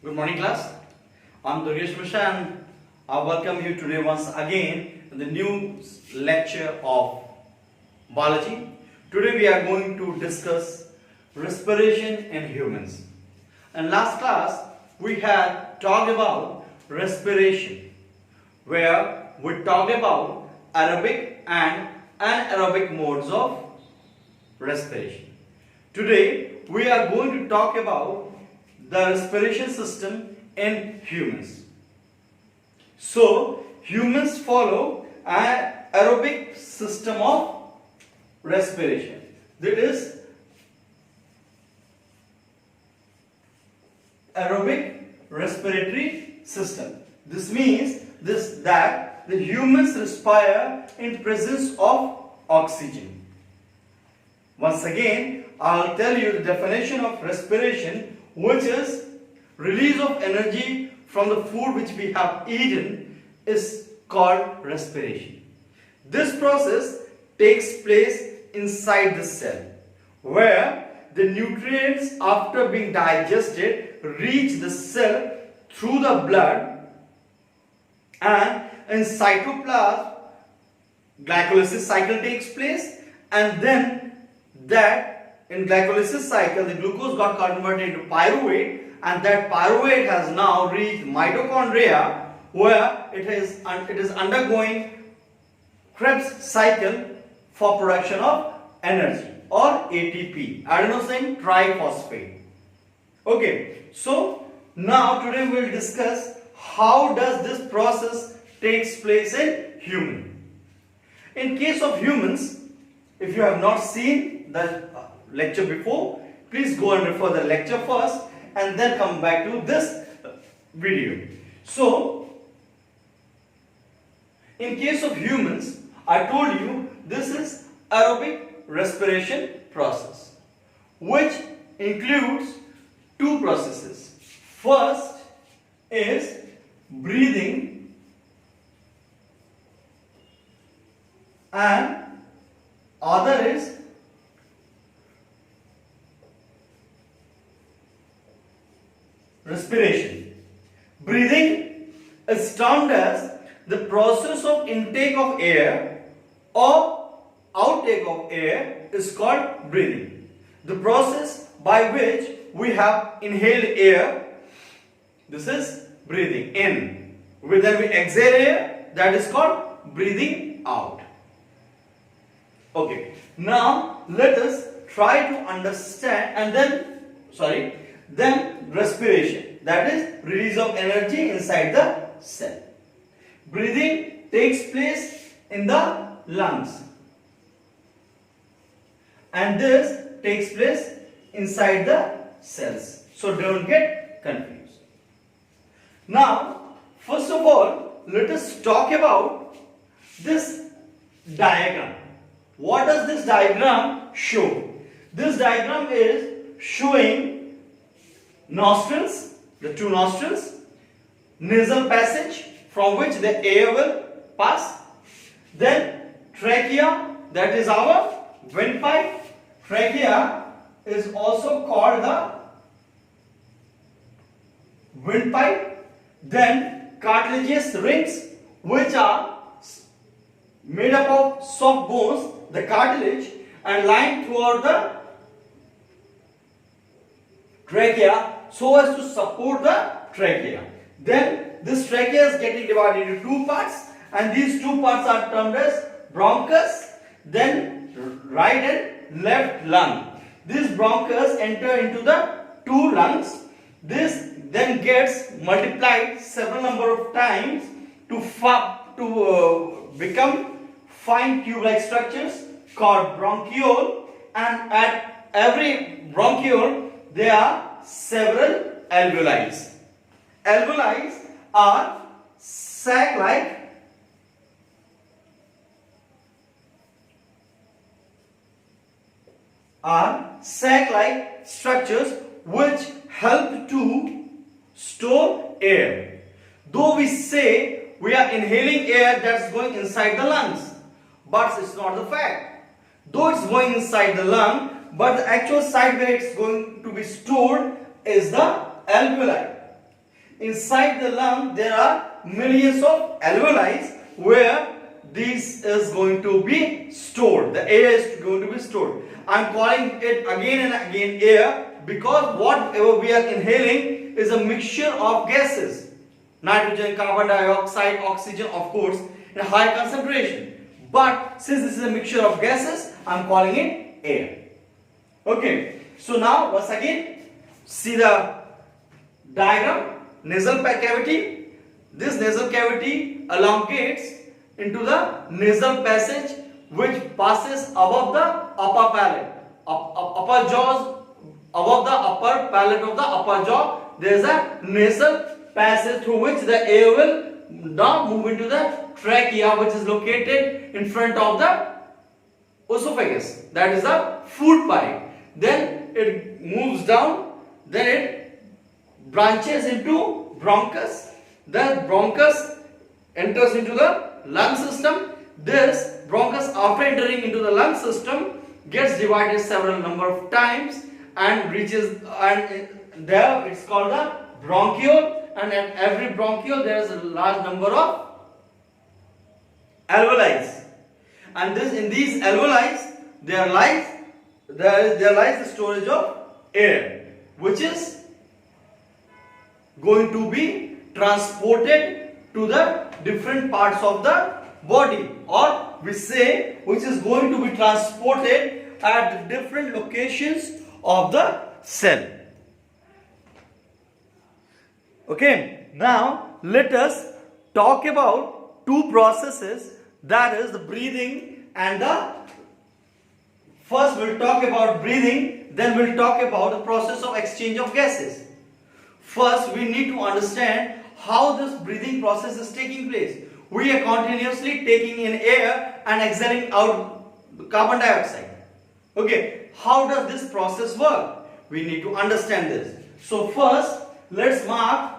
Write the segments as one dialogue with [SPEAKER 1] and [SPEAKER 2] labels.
[SPEAKER 1] Good morning, class. I'm Durgesh Mishra and I welcome you today once again in the new lecture of biology. Today we are going to discuss respiration in humans. In last class we had talked about respiration, where we talked about aerobic and anaerobic modes of respiration. Today we are going to talk about the respiration system in humans. So humans follow an aerobic system of respiration. That is aerobic respiratory system. This means that the humans respire in presence of oxygen. Once again, I'll tell you the definition of respiration, which is release of energy from the food which we have eaten, is called respiration. This process takes place inside the cell, where the nutrients after being digested reach the cell through the blood, and in cytoplasm glycolysis cycle takes place, and then that in glycolysis cycle the glucose got converted into pyruvate, and that pyruvate has now reached mitochondria, where it is undergoing Krebs cycle for production of energy, or ATP, adenosine triphosphate. Okay, so now today we will discuss how does this process takes place in human. In case of humans, if you have not seen the lecture before, please go and refer the lecture first and then come back to this video. So in case of humans, I told you this is aerobic respiration process, which includes two processes. First is breathing, and other is respiration. Breathing is termed as the process of intake of air or outtake of air is called breathing. The process by which we have inhaled air, this is breathing in. Then we exhale air, that is called breathing out. Okay, now let us try to understand, and then respiration, that is release of energy inside the cell. Breathing takes place in the lungs, and this takes place inside the cells. So don't get confused. Now, first of all, let us talk about this diagram. What does this diagram show? This diagram is showing nostrils, the two nostrils, nasal passage from which the air will pass, then trachea, that is our windpipe. Trachea is also called the windpipe. Then cartilaginous rings, which are made up of soft bones, the cartilage, and lined throughout the trachea so as to support the trachea. Then this trachea is getting divided into two parts, and these two parts are termed as bronchus, then right and left lung. These bronchus enter into the two lungs. This then gets multiplied several number of times to become fine tube-like structures called bronchiole, and at every bronchiole there are several alveoli. Alveoli are sac-like structures which help to store air. Though we say we are inhaling air that's going inside the lungs, but it's not the fact. Though it's going inside the lung, but the actual site where it's going to be stored is the alveoli. inside the lung there are millions of alveoli where this is going to be stored. The air is going to be stored. I am calling it again and again air because whatever we are inhaling is a mixture of gases. Nitrogen, carbon dioxide, oxygen, of course, in a high concentration. But since this is a mixture of gases, I am calling it air. Okay. So now once again, see the diagram. Nasal cavity. This nasal cavity elongates into the nasal passage which passes above the upper palate. Upper jaws, above the upper palate of the upper jaw, there is a nasal passage through which the air will now move into the trachea, which is located in front of the esophagus. That is the food pipe. Then it moves down, then it branches into bronchus. The bronchus enters into the lung system. This bronchus, after entering into the lung system, gets divided several number of times and reaches, and there it's called the bronchiole, and at every bronchiole there is a large number of alveoli, and in these alveoli there lies the storage of air, which is going to be transported to the different parts of the body, or we say which is going to be transported at different locations of the cell. Okay, now let us talk about two processes, that is the breathing and the first we'll talk about breathing, then we'll talk about the process of exchange of gases. First we need to understand how this breathing process is taking place. We are continuously taking in air and exhaling out carbon dioxide. Okay, how does this process work? We need to understand this. So first, let's mark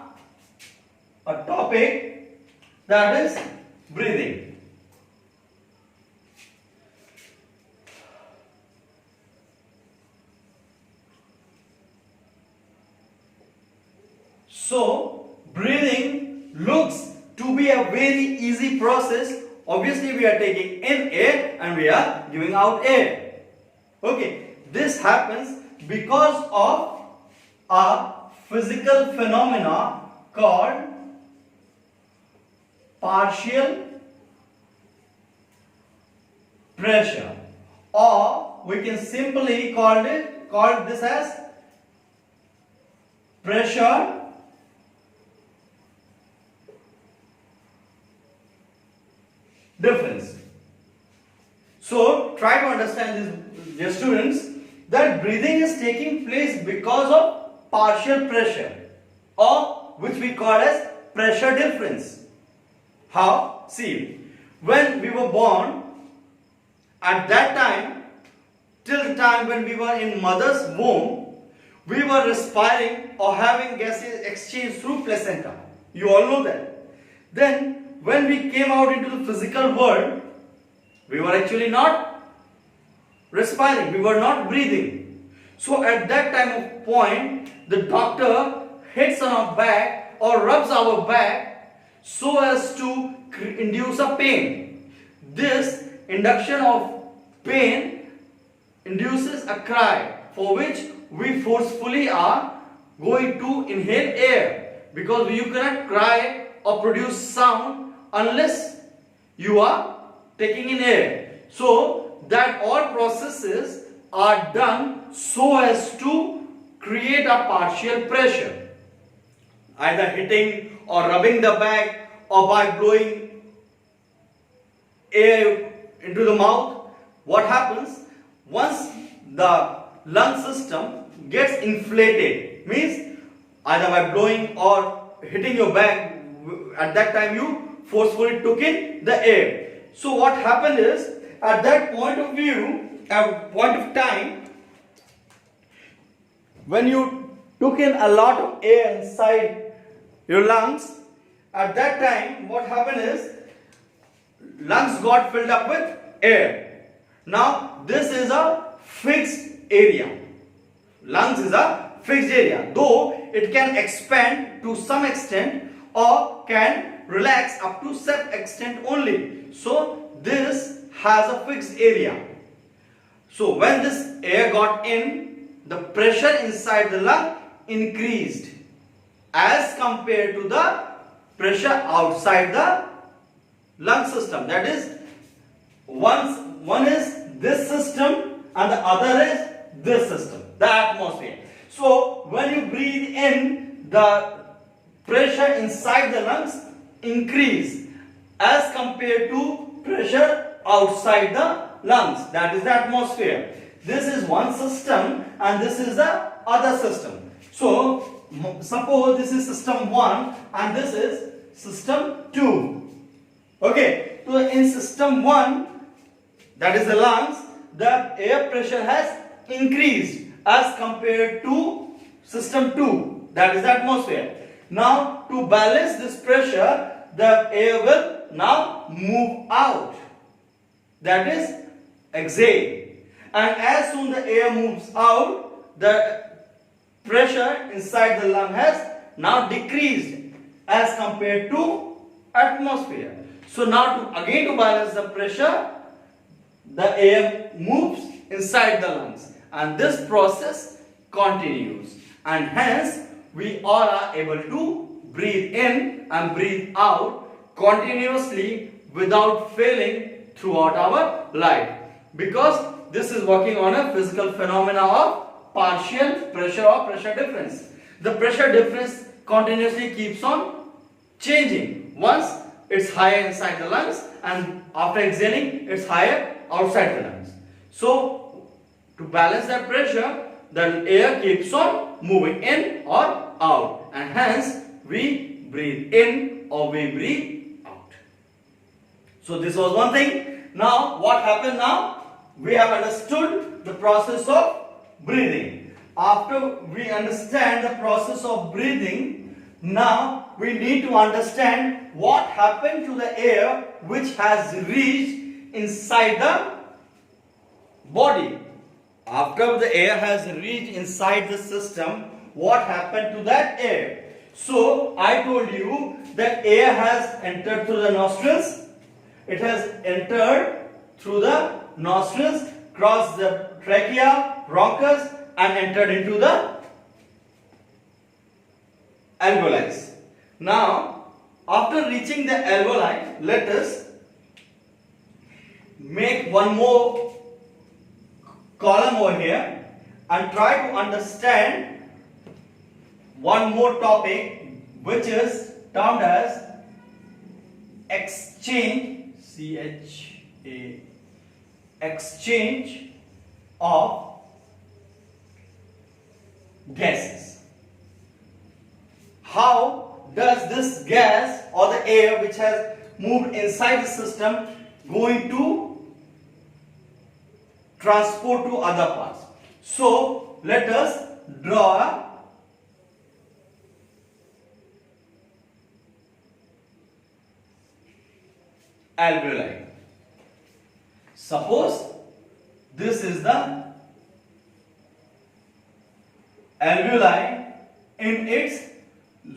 [SPEAKER 1] a topic, that is breathing. So, breathing looks to be a very easy process. Obviously, we are taking in air and we are giving out air. Okay, this happens because of a physical phenomena called partial pressure, or we can simply call this as pressure difference. So try to understand this, dear students, that breathing is taking place because of partial pressure, or which we call as pressure difference. How? See, when we were born, at that time, till the time when we were in mother's womb, we were respiring or having gases exchanged through placenta. You all know that. Then, when we came out into the physical world, we were actually not respiring, we were not breathing. So at that time of point, the doctor hits on our back or rubs our back so as to induce a pain. This induction of pain induces a cry, for which we forcefully are going to inhale air, because you cannot cry or produce sound unless you are taking in air. So that all processes are done so as to create a partial pressure, either hitting or rubbing the back or by blowing air into the mouth. What happens once the lung system gets inflated, means either by blowing or hitting your back, at that time you forcefully took in the air. So what happened is, at that point of view, at point of time, when you took in a lot of air inside your lungs, at that time what happened is, lungs got filled up with air. Now this is a fixed area. Lungs is a fixed area, though it can expand to some extent or can relax up to some extent only. So this has a fixed area. So when this air got in, the pressure inside the lung increased as compared to the pressure outside the lung system. That is, one is this system and the other is this system, the atmosphere. So when you breathe in, the pressure inside the lungs increase as compared to pressure outside the lungs, that is the atmosphere. This is one system and this is the other system. So suppose this is system 1 and this is system 2. Okay, so in system 1, that is the lungs, the air pressure has increased as compared to system 2, that is the atmosphere. Now to balance this pressure, the air will now move out, that is exhale. And as soon the air moves out, the pressure inside the lung has now decreased as compared to atmosphere. So now to balance the pressure, the air moves inside the lungs and this process continues, and hence we all are able to breathe in and breathe out continuously without failing throughout our life, because this is working on a physical phenomena of partial pressure or pressure difference. The pressure difference continuously keeps on changing. Once it's higher inside the lungs and after exhaling it's higher outside the lungs. So to balance that pressure, the air keeps on moving in or out, and hence we breathe in or we breathe out. So this was one thing. Now what happened now? We have understood the process of breathing. After we understand the process of breathing, now we need to understand what happened to the air which has reached inside the body. After the air has reached inside the system, what happened to that air? So I told you that air has entered through the nostrils. It has entered through the nostrils, crossed the trachea, bronchus, and entered into the alveoli. Now, after reaching the alveoli, let us make one more column over here and try to understand one more topic, which is termed as exchange, exchange of gases. How does this gas or the air which has moved inside the system going to transport to other parts? So let us draw alveoli. Suppose this is the alveoli in its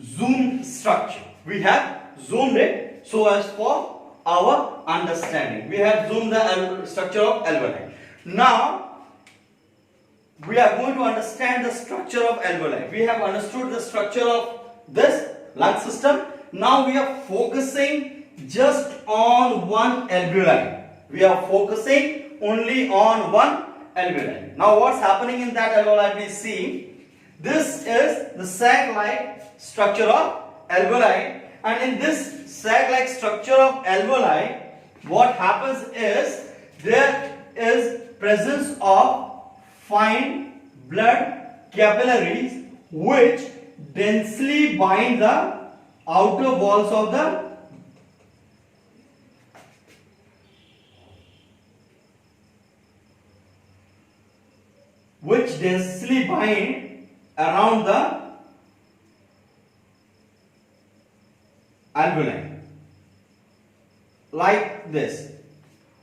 [SPEAKER 1] zoomed structure. We have zoomed it so as for our understanding. We have zoomed the structure of alveoli. Now we are going to understand the structure of alveoli. We have understood the structure of this lung system. Now we are focusing just on one alveoli. We are focusing only on one alveoli. Now what's happening in that alveoli? We see this is the sac-like structure of alveoli, and in this sac-like structure of alveoli, what happens is there is presence of fine blood capillaries which densely bind the outer walls of the around the alveoli, like this.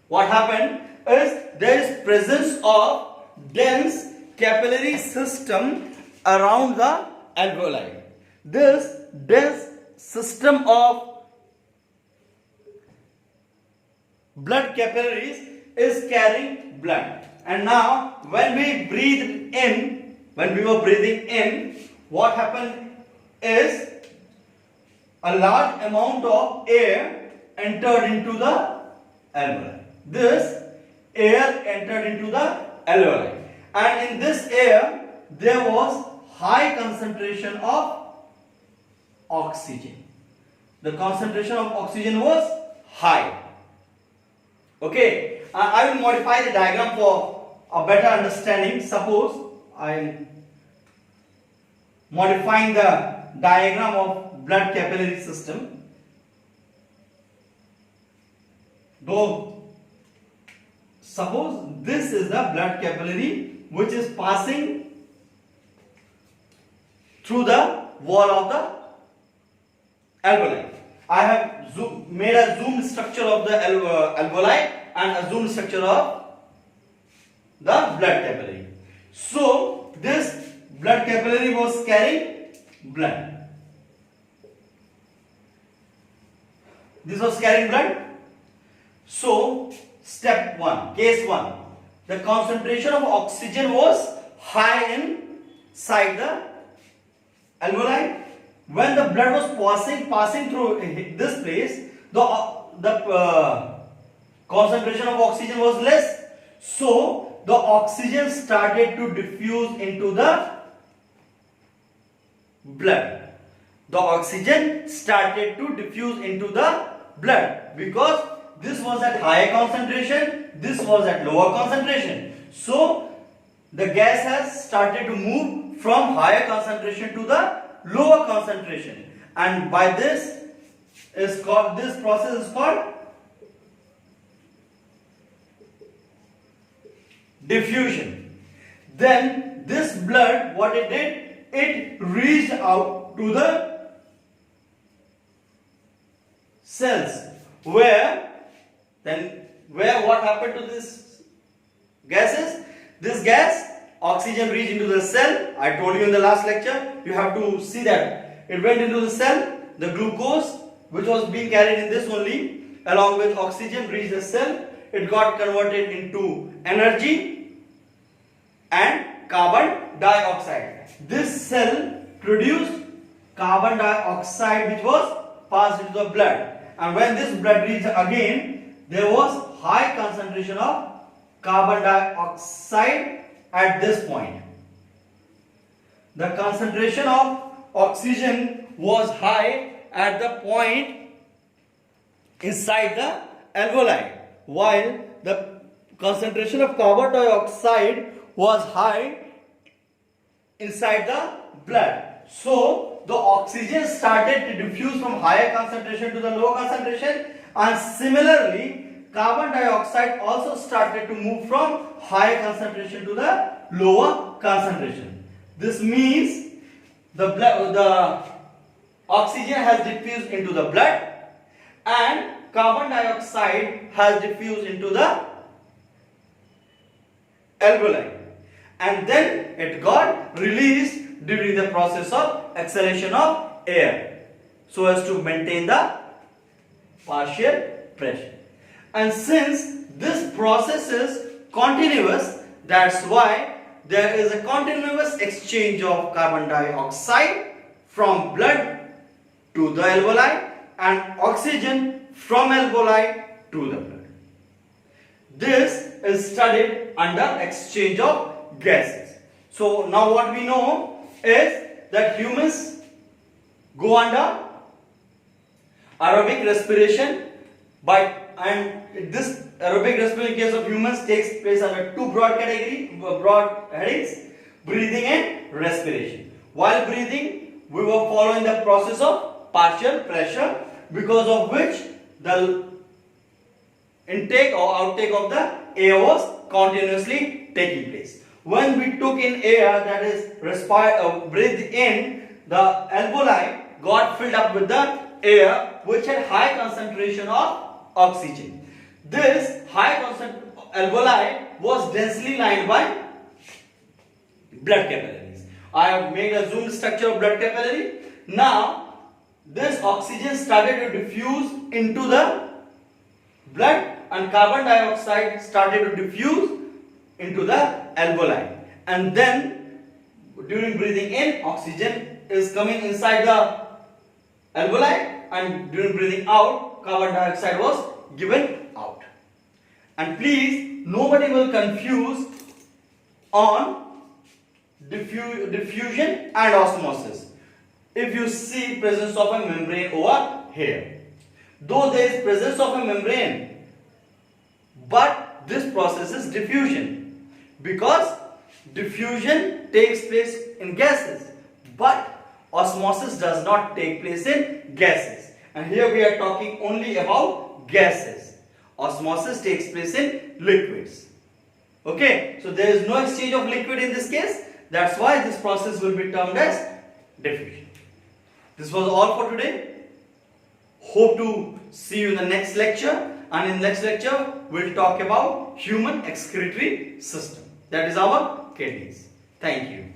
[SPEAKER 1] What happened is there is presence of dense capillary system around the alveoli. This dense system of blood capillaries is carrying blood. And now when we breathe in, when we were breathing in, what happened is a large amount of air entered into the alveoli. This air entered into the alveoli, and in this air there was high concentration of oxygen. The concentration of oxygen was high. Okay, I will modify the diagram for a better understanding. Suppose I am modifying the diagram of blood capillary system. Though suppose this is the blood capillary which is passing through the wall of the alveoli. I have made a zoomed structure of the alveoli and a zoomed structure of the blood capillary. So this blood capillary was carrying blood. This was carrying blood. So step 1, case 1, the concentration of oxygen was high inside the alveoli. When the blood was passing through this place, the concentration of oxygen was less. So the oxygen started to diffuse into the blood. The oxygen started to diffuse into the blood because this was at higher concentration, this was at lower concentration. So the gas has started to move from higher concentration to the lower concentration, and by this process is called diffusion. Then this blood, what it did, it reached out to the cells. Where what happened to this gases? This gas, oxygen reached into the cell. I told you in the last lecture, you have to see that it went into the cell. The glucose which was being carried in this only along with oxygen reached the cell. It got converted into energy and carbon dioxide. This cell produced carbon dioxide which was passed into the blood, and when this blood reached again, there was high concentration of carbon dioxide at this point. The concentration of oxygen was high at the point inside the alveoli, while the concentration of carbon dioxide was high inside the blood. So the oxygen started to diffuse from higher concentration to the lower concentration, and similarly carbon dioxide also started to move from higher concentration to the lower concentration. This means the oxygen has diffused into the blood and carbon dioxide has diffused into the alveoli, and then it got released during the process of exhalation of air so as to maintain the partial pressure. And since this process is continuous, that's why there is a continuous exchange of carbon dioxide from blood to the alveoli and oxygen from alveoli to the blood. This is studied under exchange of gases. So now what we know is that humans go under aerobic respiration and this aerobic respiration in case of humans takes place under two broad headings: breathing and respiration. While breathing, we were following the process of partial pressure, because of which the intake or outtake of the air was continuously taking place. When we took in air, that is breathed in, the alveoli got filled up with the air which had high concentration of oxygen. This high concentration alveoli was densely lined by blood capillaries. I have made a zoomed structure of blood capillary. Now this oxygen started to diffuse into the blood and carbon dioxide started to diffuse into the alveoli, and then during breathing in, oxygen is coming inside the alveoli, and during breathing out, carbon dioxide was given out. And please, nobody will confuse on diffusion and osmosis. If you see presence of a membrane over here, though there is presence of a membrane, but this process is diffusion, because diffusion takes place in gases, but osmosis does not take place in gases. And here we are talking only about gases. Osmosis takes place in liquids. Okay, so there is no exchange of liquid in this case. That's why this process will be termed as diffusion. This was all for today. Hope to see you in the next lecture. And in the next lecture, we'll talk about human excretory system. That is our kidneys. Thank you.